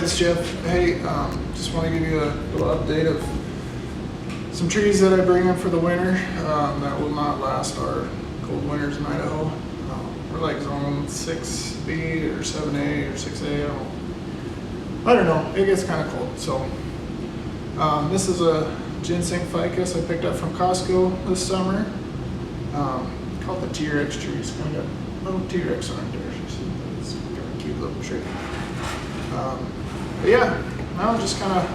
it's Jeff. Hey, just want to give you a little update of some trees that I bring in for the winter that will not last our cold winters in Idaho. We're like zone 6B or 7A or 6A. I don't know. It gets kind of cold. So this is a ginseng ficus I picked up from Costco this summer. Called the T-Rex trees. Kind of got little T-Rex on there. It's kind of a cute little tree. But yeah, now just kind of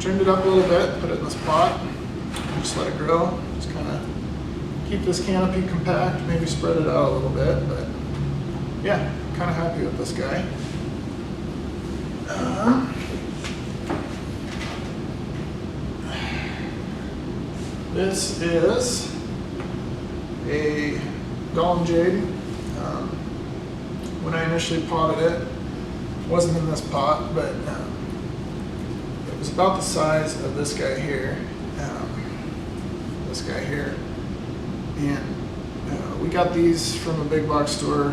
trimmed it up a little bit, put it in this pot, just let it grow. Just kind of keep this canopy compact, maybe spread it out a little bit, but yeah, kind of happy with this guy. This is a golden jade. When I initially potted it, wasn't in this pot, but it was about the size of this guy here, and we got these from a big box store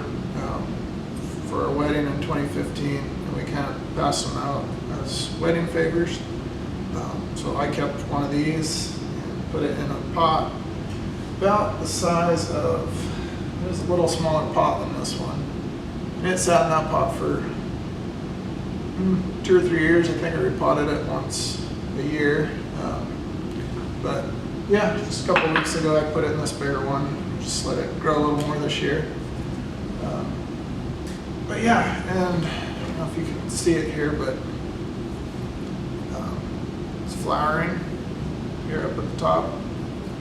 for our wedding in 2015, and we kind of passed them out as wedding favors. So I kept one of these and put it in a pot about the size of, it was a little smaller pot than this one, and it sat in that pot for 2 or 3 years. I think I repotted it once a year. But yeah, just a couple of weeks ago I put it in this bigger one, just let it grow a little more this year. But yeah, and I don't know if you can see it here, but it's flowering here up at the top.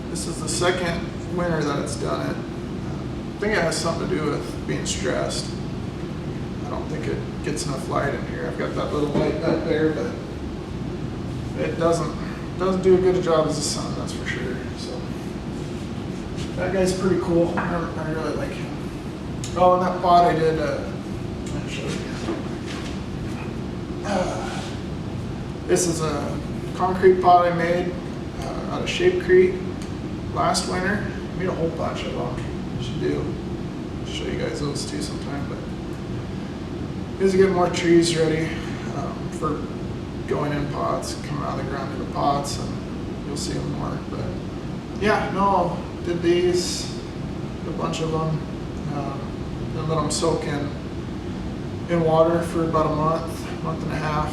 This is the second winter that it's done it. I think it has something to do with being stressed. I don't think it gets enough light in here. I've got that little light back there, but it doesn't do a good job as the sun, that's for sure. So that guy's pretty cool. I really like him. Oh, and that pot I did, I'll show you. This is a concrete pot I made out of Shapecrete last winter. I made a whole bunch of them. I should I'll show you guys those too sometime. But is to get more trees ready for going in pots, coming out of the ground into pots, and you'll see them more. But yeah, no, did these, a bunch of them, and let them soak in water for about a month and a half.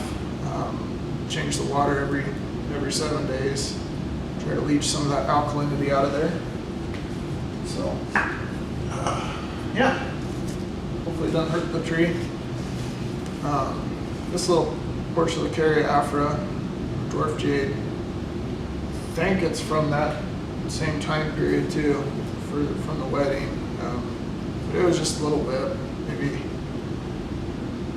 Change the water every 7 days. Try to leach some of that alkalinity out of there. So yeah, hopefully it doesn't hurt the tree. This little Portulacaria afra, dwarf jade, I think it's from that same time period too, from the wedding. But it was just a little bit,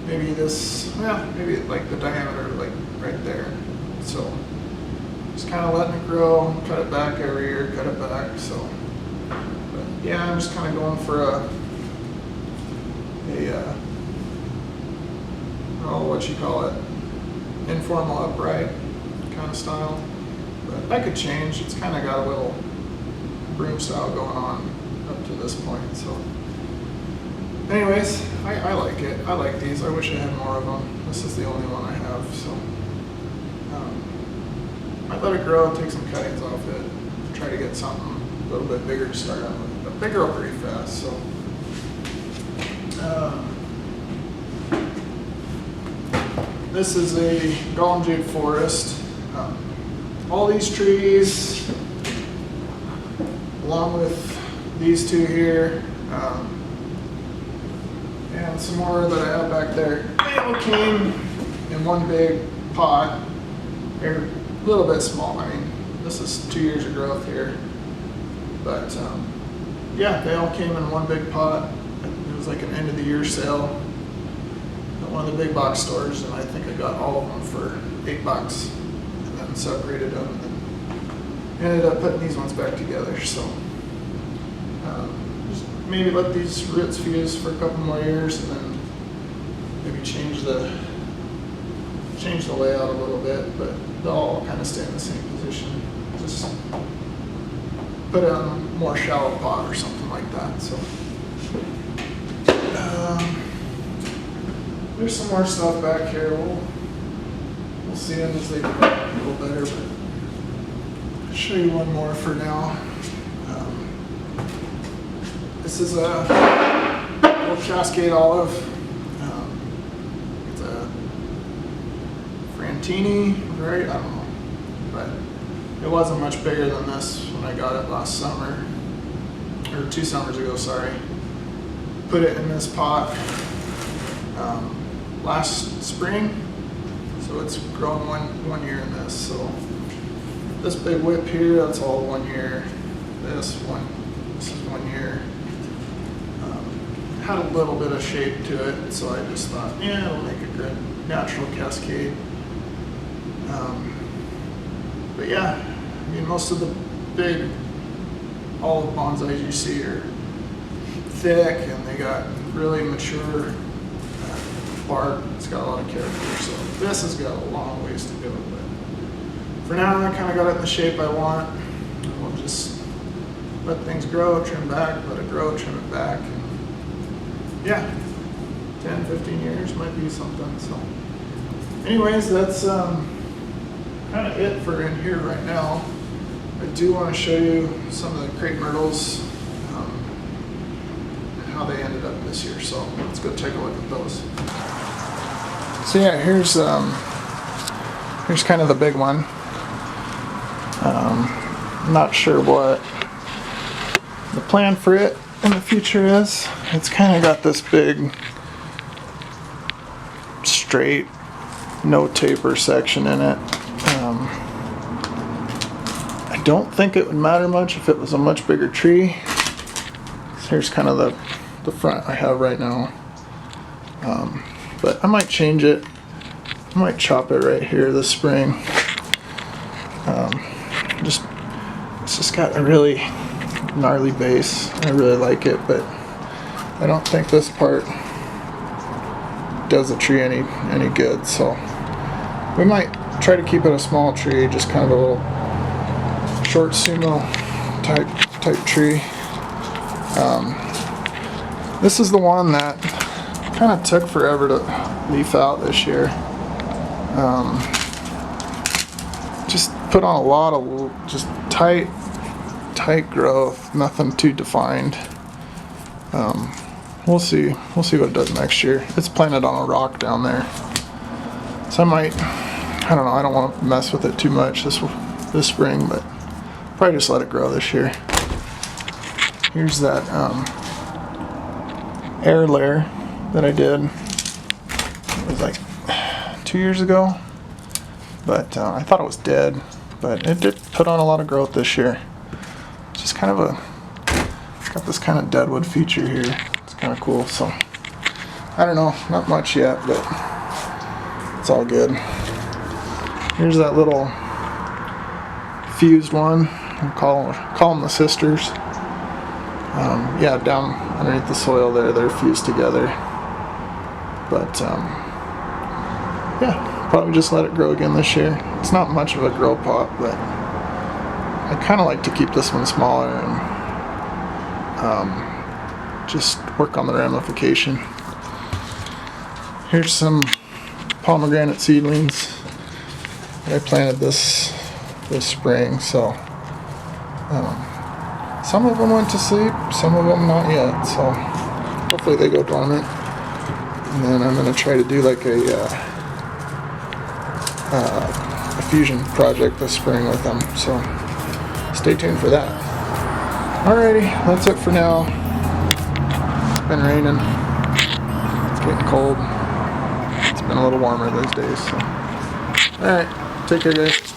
maybe this, yeah, maybe like the diameter, like right there. So just kind of letting it grow, cut it back every year, cut it back. So, but yeah, I'm just kind of going for what you call it, informal upright kind of style. But that could change. It's kind of got a little broom style going on up to this point. So anyways, I like it. I like these. I wish I had more of them. This is the only one I have. So I let it grow, take some cuttings off it, try to get something a little bit bigger to start out with. But they grow pretty fast. So this is a golden jade forest. All these trees, along with these two here, and some more that I have back there, they all came in one big pot. They're a little bit small. I mean, this is 2 years of growth here. But yeah, they all came in one big pot. It was like an end of the year sale at one of the big box stores, and I think I got all of them for $8, and then separated them, and then ended up putting these ones back together. So just maybe let these roots fuse for a couple more years, and then maybe change the layout a little bit, but they'll all kind of stay in the same position. Just put it on a more shallow pot or something like that. So there's some more stuff back here. We'll see them as they develop a little better, but I'll show you one more for now. This is a little Cascade olive. It's a Frantini, right? I don't know, but it wasn't much bigger than this when I got it last summer, or 2 summers ago, sorry. Put it in this pot last spring, so it's grown one year in this. So this big whip here, that's all 1 year. This is 1 year. Had a little bit of shape to it, so I just thought, yeah, it'll make a good natural Cascade. But yeah, I mean, most of the big olive bonsais you see are thick and they got really mature bark. It's got a lot of character, so this has got a long ways to go. But for now, I kind of got it in the shape I want. We'll just let things grow, trim back, let it grow, trim it back. And yeah, 10, 15 years might be something. So anyways, that's kind of it for in here right now. I do want to show you some of the crepe myrtles and how they ended up this year. So let's go take a look at those. So yeah, here's kind of the big one. Not sure what the plan for it in the future is. It's kind of got this big straight no taper section in it. I don't think it would matter much if it was a much bigger tree. So here's kind of the front I have right now. But I might change it. I might chop it right here this spring. It's just got a really gnarly base. I really like it, but I don't think this part does the tree any good. So we might try to keep it a small tree, just kind of a little short sumo type tree. This is the one that kind of took forever to leaf out this year. Just put on a lot of just tight growth, nothing too defined. We'll see what it does next year. It's planted on a rock down there, so I don't know, I don't want to mess with it too much this spring, but probably just let it grow this year. Here's that air layer that I did. It was like 2 years ago, but I thought it was dead, but it did put on a lot of growth this year. It's just kind of it's got this kind of deadwood feature here. It's kind of cool. So I don't know, not much yet, but it's all good. Here's that little fused one. We'll call them the sisters. Yeah, down underneath the soil there, they're fused together. But yeah, probably just let it grow again this year. It's not much of a grow pot, but I kind of like to keep this one smaller and just work on the ramification. Here's some pomegranate seedlings that I planted this spring. So some of them went to sleep, some of them not yet. So hopefully they go dormant. And then I'm going to try to do like a fusion project this spring with them. So stay tuned for that. Alrighty, that's it for now. It's been raining. It's getting cold. It's been a little warmer those days. So. Alright, take care guys.